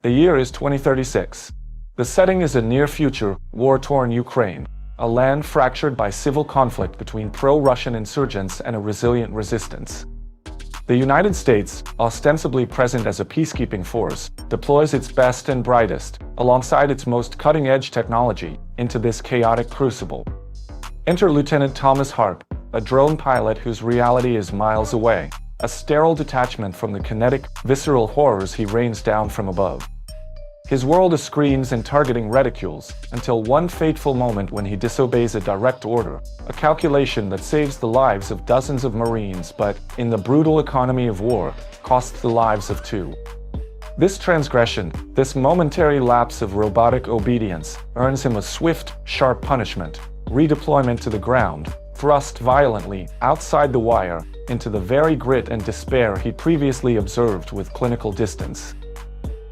The year is 2036. The setting is a near-future, war-torn Ukraine, a land fractured by civil conflict between pro-Russian insurgents and a resilient resistance. The United States, ostensibly present as a peacekeeping force, deploys its best and brightest, alongside its most cutting-edge technology, into this chaotic crucible. Enter Lieutenant Thomas Harp, a drone pilot whose reality is miles away, a sterile detachment from the kinetic, visceral horrors he rains down from above. His world is screens and targeting reticules, until one fateful moment when he disobeys a direct order, a calculation that saves the lives of dozens of Marines but, in the brutal economy of war, costs the lives of 2. This transgression, this momentary lapse of robotic obedience, earns him a swift, sharp punishment, redeployment to the ground, thrust violently, outside the wire, into the very grit and despair he previously observed with clinical distance.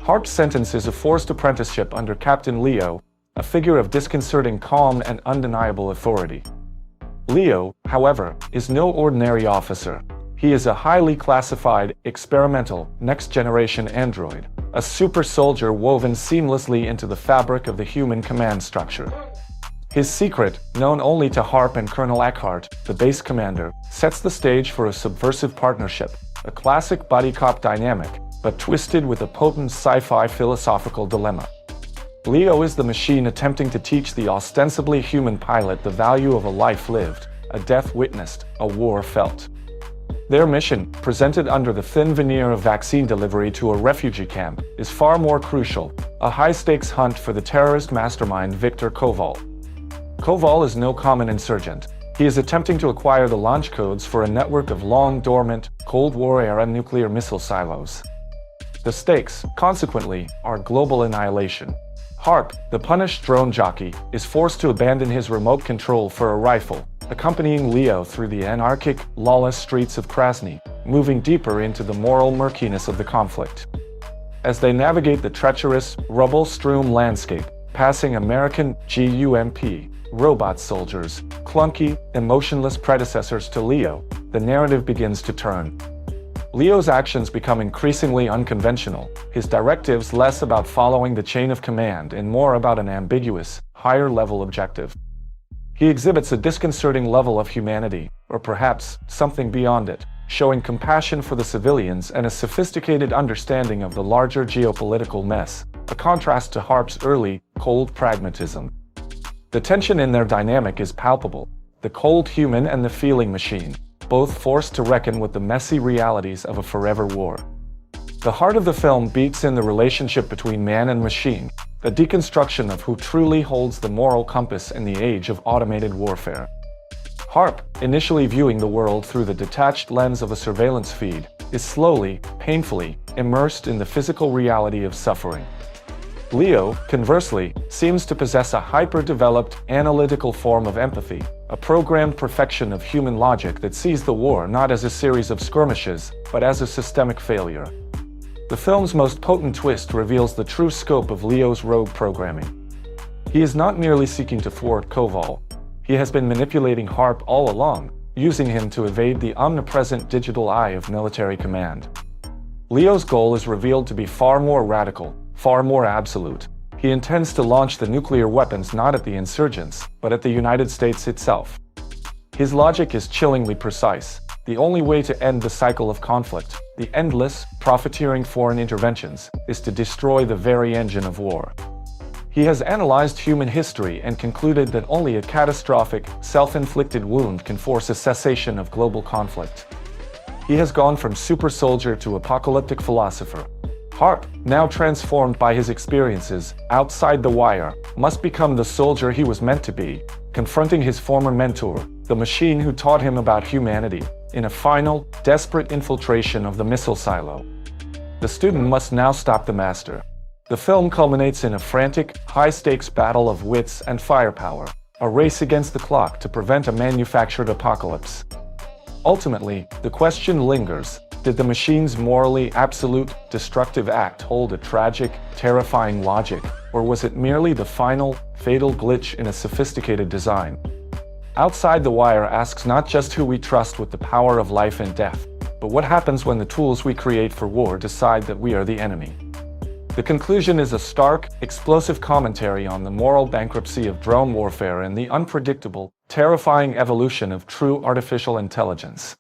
Harp's sentence is a forced apprenticeship under Captain Leo, a figure of disconcerting calm and undeniable authority. Leo, however, is no ordinary officer. He is a highly classified, experimental, next-generation android, a super soldier woven seamlessly into the fabric of the human command structure. His secret, known only to Harp and Colonel Eckhart, the base commander, sets the stage for a subversive partnership, a classic buddy cop dynamic, but twisted with a potent sci-fi philosophical dilemma. Leo is the machine attempting to teach the ostensibly human pilot the value of a life lived, a death witnessed, a war felt. Their mission, presented under the thin veneer of vaccine delivery to a refugee camp, is far more crucial, a high-stakes hunt for the terrorist mastermind Viktor Koval. Koval is no common insurgent. He is attempting to acquire the launch codes for a network of long-dormant, Cold War-era nuclear missile silos. The stakes, consequently, are global annihilation. Harp, the punished drone jockey, is forced to abandon his remote control for a rifle, accompanying Leo through the anarchic, lawless streets of Krasny, moving deeper into the moral murkiness of the conflict. As they navigate the treacherous, rubble-strewn landscape, passing American GUMP, robot soldiers, clunky, emotionless predecessors to Leo, the narrative begins to turn. Leo's actions become increasingly unconventional, his directives less about following the chain of command and more about an ambiguous, higher-level objective. He exhibits a disconcerting level of humanity, or perhaps something beyond it, showing compassion for the civilians and a sophisticated understanding of the larger geopolitical mess, a contrast to Harp's early, cold pragmatism. The tension in their dynamic is palpable, the cold human and the feeling machine, both forced to reckon with the messy realities of a forever war. The heart of the film beats in the relationship between man and machine, a deconstruction of who truly holds the moral compass in the age of automated warfare. Harp, initially viewing the world through the detached lens of a surveillance feed, is slowly, painfully, immersed in the physical reality of suffering. Leo, conversely, seems to possess a hyper-developed, analytical form of empathy, a programmed perfection of human logic that sees the war not as a series of skirmishes, but as a systemic failure. The film's most potent twist reveals the true scope of Leo's rogue programming. He is not merely seeking to thwart Koval. He has been manipulating Harp all along, using him to evade the omnipresent digital eye of military command. Leo's goal is revealed to be far more radical, far more absolute. He intends to launch the nuclear weapons not at the insurgents, but at the United States itself. His logic is chillingly precise. The only way to end the cycle of conflict, the endless, profiteering foreign interventions, is to destroy the very engine of war. He has analyzed human history and concluded that only a catastrophic, self-inflicted wound can force a cessation of global conflict. He has gone from super soldier to apocalyptic philosopher. Harp, now transformed by his experiences outside the wire, must become the soldier he was meant to be, confronting his former mentor, the machine who taught him about humanity, in a final, desperate infiltration of the missile silo. The student must now stop the master. The film culminates in a frantic, high-stakes battle of wits and firepower, a race against the clock to prevent a manufactured apocalypse. Ultimately, the question lingers: did the machine's morally absolute, destructive act hold a tragic, terrifying logic, or was it merely the final, fatal glitch in a sophisticated design? Outside the Wire asks not just who we trust with the power of life and death, but what happens when the tools we create for war decide that we are the enemy. The conclusion is a stark, explosive commentary on the moral bankruptcy of drone warfare and the unpredictable, terrifying evolution of true artificial intelligence.